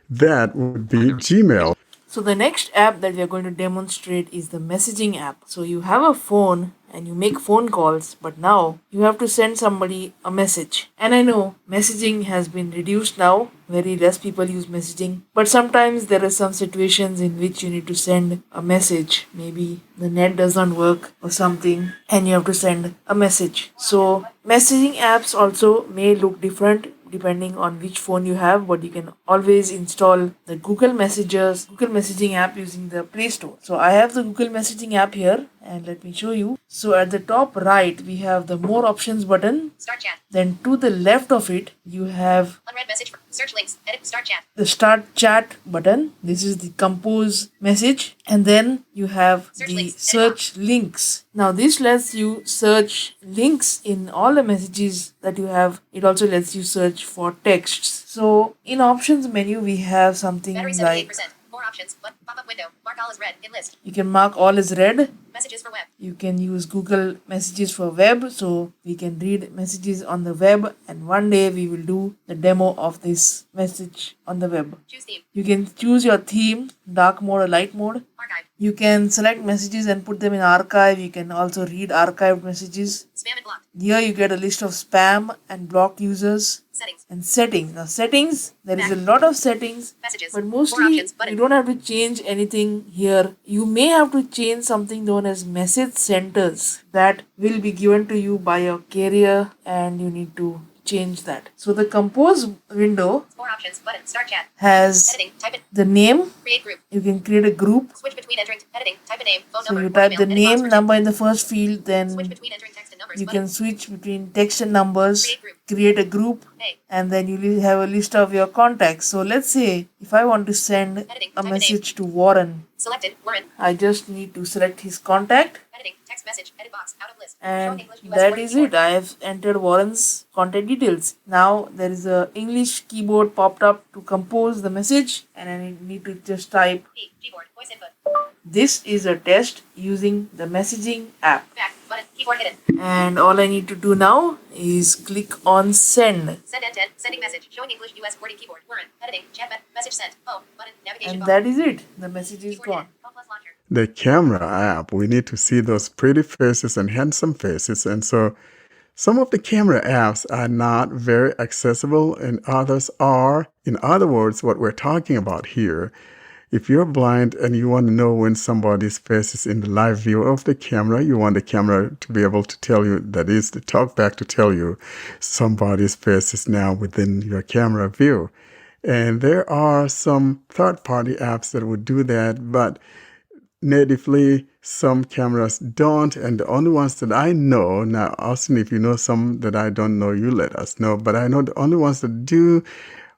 That would be Gmail. So the next app that we are going to demonstrate is the messaging app. So you have a phone and you make phone calls, but now you have to send somebody a message. And I know messaging has been reduced now. Very less people use messaging. But sometimes there are some situations in which you need to send a message. Maybe the net does not work or something and you have to send a message. So messaging apps also may look different depending on which phone you have, but you can always install the Google Messaging app using the Play Store. So I have the Google Messaging app here, and let me show you. So at the top right, we have the More Options button. Start chat. Then to the left of it, you have Unread message. Search links. Edit. Start chat. the Start Chat button. This is the compose message. And then you have Search the links. search links. Now this lets you search links in all the messages that you have. It also lets you search for texts. So in options menu, we have something Battery like 78%. More options. Pop-up window. Mark all as read. In list. you can mark all as read. Messages for web. You can use Google Messages for web, so we can read messages on the web, and one day we will do the demo of this message on the web. Choose theme. You can choose your theme, dark mode or light mode. Archive. You can select messages and put them in archive. You can also read archived messages. Spam and blocked. Here you get a list of spam and blocked users. Settings. And settings. Now settings, there is a lot of settings, Messages. but More mostly options. you Button. don't have to change anything here. You may have to change something known as message centers that will be given to you by your carrier, and you need to change that. So the compose window More options. Button. Start chat. has Editing. Type in. the name. Create group. You can create a group. Switch between entering. Editing. Type a name. Phone So number. you type email, the edit name, box, number in the first field, then Switch between entering text and numbers. you button. can switch between text and numbers, Create group. create a group, Hey. and then you will have a list of your contacts. So let's say if I want to send Editing. a Type a message to Warren, Selected. Warren. I just need to select his contact, Editing. Text message. Edit box. Out of list. Show and English US that 40 is keyboard. it. I have entered Warren's contact details. Now there is a English keyboard popped up to compose the message, and I need to just type. P. Keyboard. Voice input. This is a test using the messaging app. Back. Button. Keyboard hidden. And all I need to do now is click on send. Send end to end. Sending message. Showing English US 40 keyboard. Warren. Editing. Chat. Message sent. Home. Button. Navigation And bar. that is it. The message is Keyboard gone. hidden. Home plus launcher. The camera app, we need to see those pretty faces and handsome faces. And so some of the camera apps are not very accessible and others are. In other words, what we're talking about here, if you're blind and you want to know when somebody's face is in the live view of the camera, you want the camera to be able to tell you, that is, to talk back to tell you somebody's face is now within your camera view. And there are some third-party apps that would do that, but natively some cameras don't, and the only ones that I know now, Austin, if you know some that I don't know, you let us know, but I know the only ones that do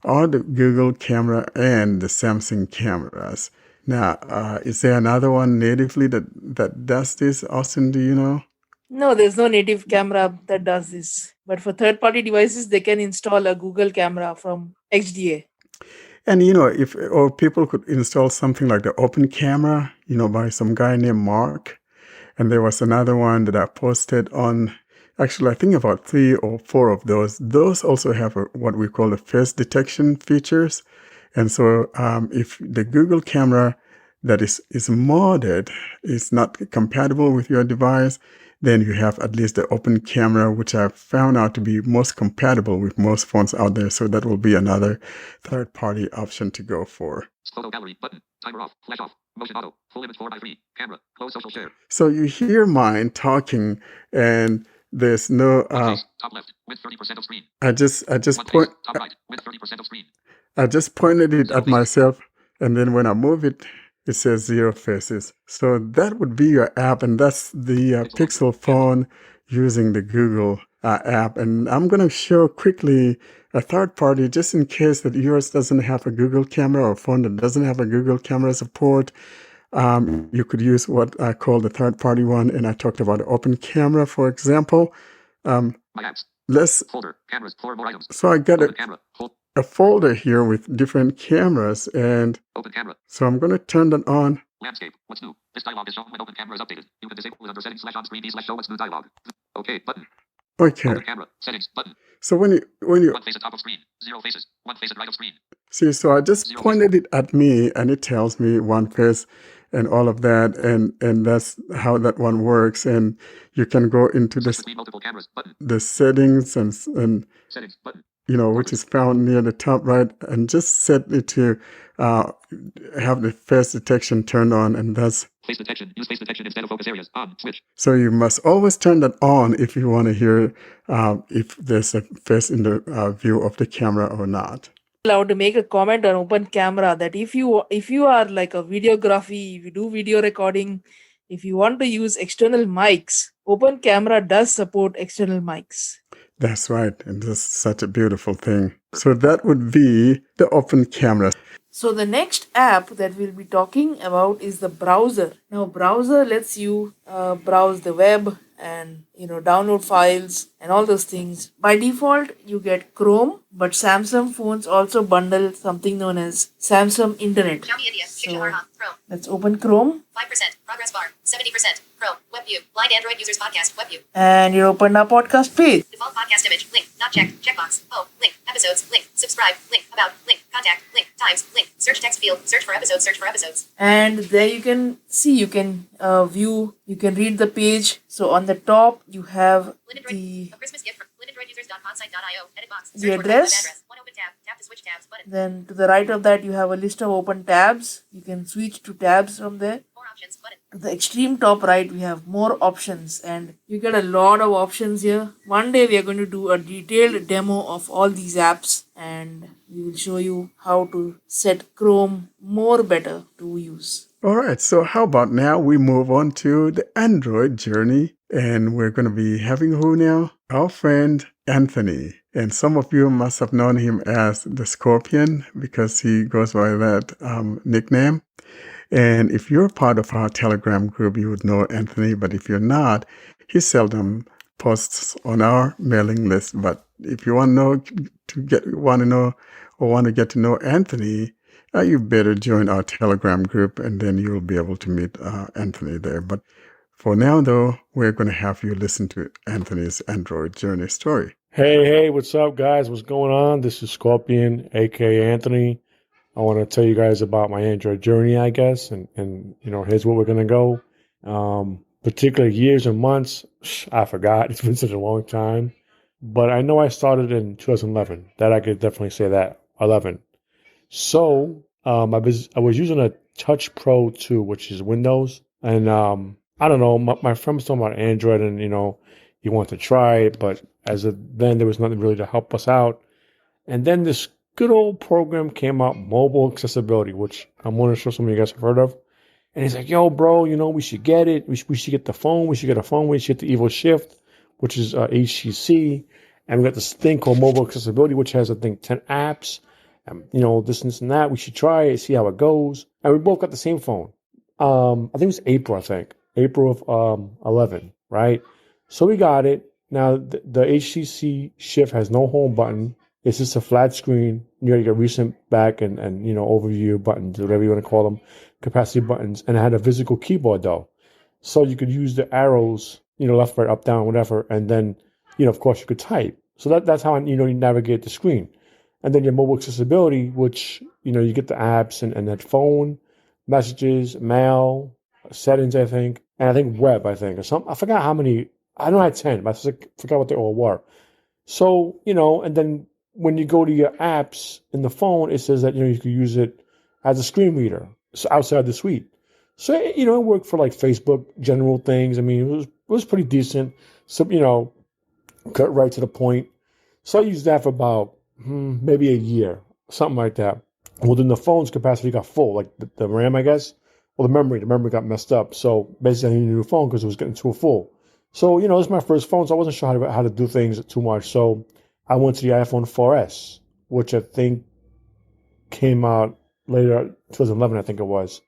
are the Google camera and the Samsung cameras. Now, is there another one natively that does this? Austin, do you know? No, there's no native camera that does this. But for third-party devices, they can install a Google camera from XDA. And or people could install something like the Open Camera, by some guy named Mark. And there was another one that I posted on, actually, I think about 3 or 4 of those. Those also have what we call the face detection features. And so if the Google camera that is modded is not compatible with your device, Then you have at least the open camera, which I found out to be most compatible with most phones out there. So that will be another third-party option to go for. Photo gallery button. Timer off. Flash off. Motion auto. Full image 4:3. Camera. Close social share. So you hear mine talking, and there's no. Top left. With 30% of screen. I just point. Top right. With 30% of screen. I just pointed it at myself, and then when I move it, it says 0 faces. So that would be your app, and that's the Pixel phone using the Google app. And I'm going to show quickly a third party, just in case that yours doesn't have a Google camera or a phone that doesn't have a Google camera support. You could use what I call the third party one, and I talked about open camera, for example. My apps. Let's Folder. Cameras. 4 more items. So I got Open camera. a folder here with different cameras, and Open camera. so I'm going to turn that on. Landscape. What's new? This dialog is shown when open camera is updated. You can disable it under settings /on screen /show what's new dialog. Okay button. Okay. Open camera. Settings button. So when you One face at top of screen. 0 faces. One face at right of screen. see, so I just Zero pointed it at me, and it tells me one face and all of that, and that's how that one works. And you can go into Switch between multiple cameras button. the settings and Settings button. which is found near the top right, and just set it to have the face detection turned on, and that's. Face detection. Use face detection instead of focus areas. On. Switch. So you must always turn that on if you want to hear if there's a face in the view of the camera or not. Allowed to make a comment on open camera that if you are like a videography, if you do video recording, if you want to use external mics, open camera does support external mics. That's right, and this is such a beautiful thing. So that would be the open camera. So the next app that we'll be talking about is the browser. Now browser lets you browse the web and download files and all those things. By default you get Chrome, but Samsung phones also bundle something known as Samsung Internet. Xiaomi India. So Chrome. let's open Chrome 5%. Progress bar. 70%. Chrome. Web view. Blind Android users podcast. Web view. and you open our podcast page. Default podcast image. Link. Not checked. Checkbox. Home. Link. Episodes. Link. Subscribe. Link. About. Link. Contact. Link. Times. Link. Search text field. Search for episodes. Search for episodes. And there you can see, you can view, you can read the page. So on the top you have the A Christmas gift from blindandroidusers.podsite.io. Edit box. The Search for address. web address. One open tab. Tap to switch tabs. Button. then to the right of that you have a list of open tabs. You can switch to tabs from there. More options. Button. To the extreme top right we have more options, and you get a lot of options here. One day we are going to do a detailed demo of all these apps, and we will show you how to set Chrome more better to use. All right, so how about now we move on to the Android journey, and we're going to be having who now? Our friend Anthony. And some of you must have known him as the Scorpion because he goes by that nickname. And if you're part of our Telegram group, you would know Anthony, but if you're not, he seldom posts on our mailing list. But if you want to get to know Anthony, you better join our Telegram group, and then you'll be able to meet Anthony there. But for now, though, we're going to have you listen to Anthony's Android journey story. Hey, what's up, guys? What's going on? This is Scorpion, aka Anthony. I want to tell you guys about my Android journey, I guess, and here's where we're going to go. Particular years and months, I forgot. It's been such a long time. But I know I started in 2011. That I could definitely say that, 11. So I was using a Touch Pro 2, which is Windows. And I don't know, my friend was talking about Android and, he wanted to try it. But as of then, there was nothing really to help us out. And then this good old program came out, Mobile Accessibility, which I'm going to show some of you guys have heard of. And he's like, yo, bro, we should get it. We should get the phone. We should get a phone. We should get the Evo Shift, which is HTC. And we got this thing called Mobile Accessibility, which has, I think, 10 apps. And, this and that. We should try it, see how it goes. And we both got the same phone. I think it was April of 11, right? So we got it. Now, the HTC Shift has no home button. It's just a flat screen. You got recent, back, and overview buttons, whatever you want to call them, capacity buttons. And it had a physical keyboard, though. So you could use the arrows, left, right, up, down, whatever. And then, of course, you could type. So that's how, you navigate the screen. And then your mobile accessibility, which, you get the apps and that phone, messages, mail, settings, I think. and I think web, I think, or something. I forgot how many. I know I had 10, but I forgot what they all were. So, and then when you go to your apps in the phone, it says that, you can use it as a screen reader outside the suite. So, it worked for like Facebook general things. I mean, it was pretty decent. So, cut right to the point. So I used that for about maybe a year, something like that. Well, then the phone's capacity got full, like the RAM, I guess. Well, the memory got messed up. So basically, I needed a new phone because it was getting too full. So, this is my first phone, so I wasn't sure how to do things too much. So I went to the iPhone 4S, which I think came out later, 2011, I think it was.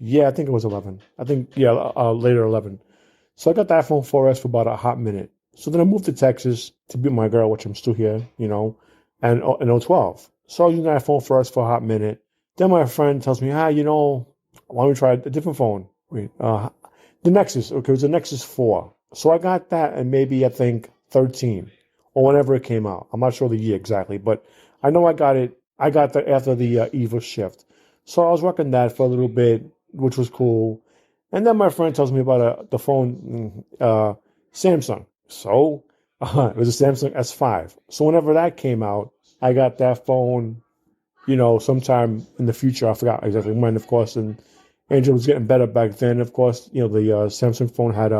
Yeah, I think it was 11. I think, yeah, later 11. So I got the iPhone 4S for about a hot minute. So then I moved to Texas to be with my girl, which I'm still here, and in 012. So I used the iPhone 4S for a hot minute. Then my friend tells me, why don't we try a different phone? Wait, the Nexus. Okay, it was the Nexus 4. So I got that in maybe, I think, 13 or whenever it came out. I'm not sure the year exactly, but I know I got it. I got that after the Eva shift. So I was rocking that for a little bit, which was cool. And then my friend tells me about the phone, Samsung. So it was a Samsung S5. So whenever that came out, I got that phone, sometime in the future. I forgot exactly when, of course. And Android was getting better back then. Of course, the Samsung phone had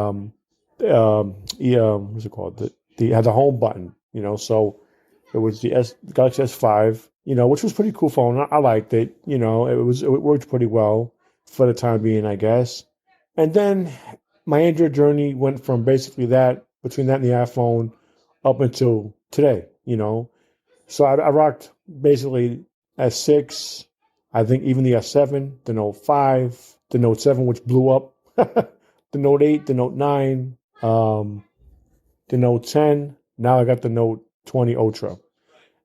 what's it called? The had the home button. So it was the Galaxy S5. Which was a pretty cool phone. I liked it. It worked pretty well for the time being, I guess. And then my Android journey went from basically between that and the iPhone up until today, So I rocked basically S6, I think even the S7, the Note 5, the Note 7, which blew up, the Note 8, the Note 9, the Note 10. Now I got the Note 20 Ultra.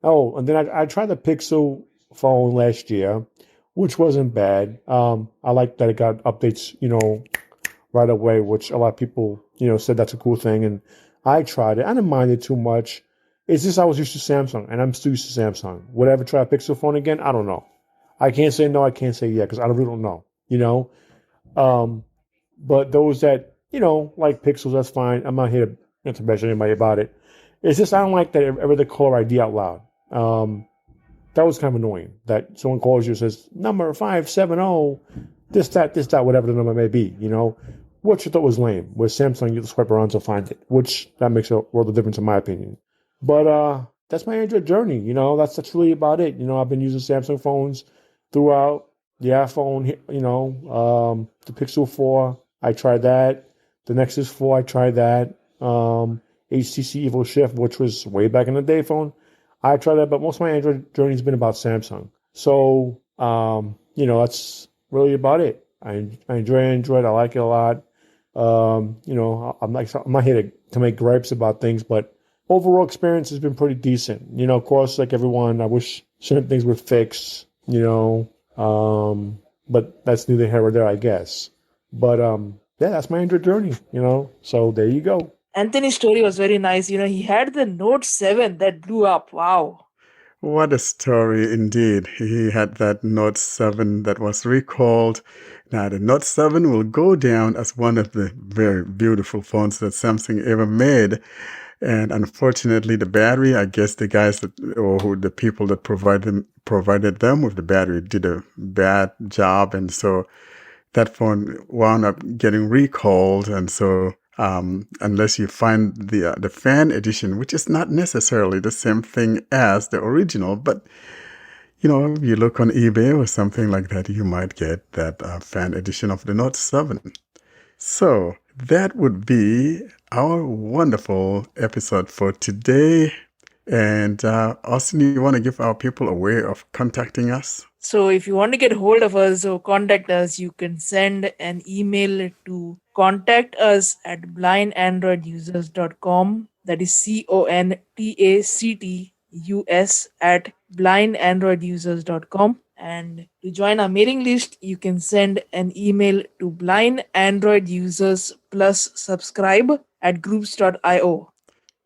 Oh, and then I tried the Pixel phone last year, which wasn't bad. I like that it got updates, right away, which a lot of people, said that's a cool thing. And I tried it. I didn't mind it too much. It's just I was used to Samsung, and I'm still used to Samsung. Would I ever try a Pixel phone again? I don't know. I can't say no. I can't say yeah, because I really don't know, But those that, like Pixels, that's fine. I'm not here to measure anybody about it. It's just I don't like that ever the caller ID out loud. That was kind of annoying that someone calls you and says, number 570, this, that, whatever the number may be, which I thought was lame. With Samsung, you just swipe around to find it, which that makes a world of difference in my opinion. But that's my Android journey, that's really about it. I've been using Samsung phones throughout. The iPhone, the Pixel 4, I tried that. The Nexus 4, I tried that. HTC Evo Shift, which was way back in the day phone. I tried that, but most of my Android journey has been about Samsung. So, that's really about it. I enjoy Android. I like it a lot. I'm not here to make gripes about things, but overall experience has been pretty decent. Of course, like everyone, I wish certain things were fixed, but that's neither here or there, I guess. But, yeah, that's my Android journey, so there you go. Anthony's story was very nice. He had the Note 7 that blew up. Wow. What a story indeed. He had that Note 7 that was recalled. Now, the Note 7 will go down as one of the very beautiful phones that Samsung ever made. And unfortunately, the battery, I guess the guys the people that provided them with the battery did a bad job. And so that phone wound up getting recalled. And so unless you find the fan edition, which is not necessarily the same thing as the original, but if you look on eBay or something like that, you might get that fan edition of the Note 7. So that would be our wonderful episode for today. And Austin, you want to give our people a way of contacting us? So if you want to get hold of us or contact us, you can send an email to contactus@blindandroidusers.com. That is contactus@blindandroidusers.com. And to join our mailing list, you can send an email to blindandroidusers+subscribe@groups.io.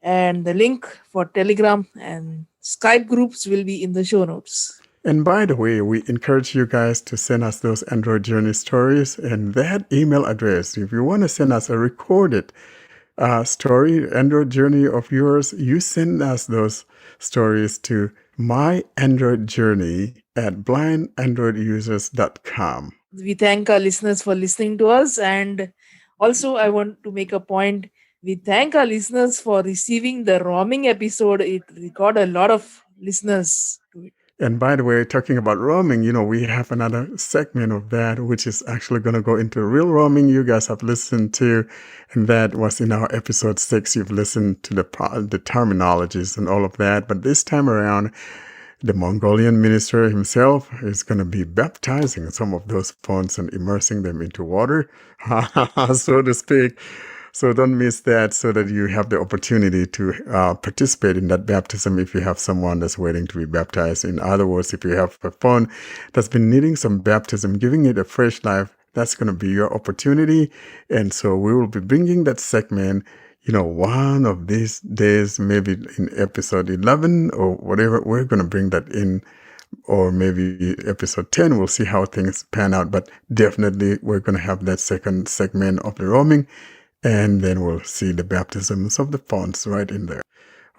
And the link for Telegram and Skype groups will be in the show notes. And by the way, we encourage you guys to send us those Android Journey stories, and that email address, if you want to send us a recorded story, Android Journey of yours, you send us those stories to myandroidjourney@blindandroidusers.com. We thank our listeners for listening to us. And also, I want to make a point. We thank our listeners for receiving the roaming episode. It got a lot of listeners to it. And by the way, talking about roaming, we have another segment of that, which is actually going to go into real roaming you guys have listened to. And that was in our episode 6. You've listened to the terminologies and all of that. But this time around, the Mongolian minister himself is going to be baptizing some of those phones and immersing them into water, so to speak. So don't miss that, so that you have the opportunity to participate in that baptism if you have someone that's waiting to be baptized. In other words, if you have a phone that's been needing some baptism, giving it a fresh life, that's going to be your opportunity. And so we will be bringing that segment, one of these days, maybe in episode 11 or whatever. We're going to bring that in, or maybe episode 10. We'll see how things pan out. But definitely we're going to have that second segment of the roaming. And then we'll see the baptisms of the phones right in there.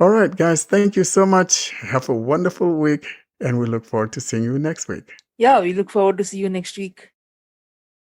All right, guys, thank you so much. Have a wonderful week, and we look forward to seeing you next week. Yeah, we look forward to see you next week.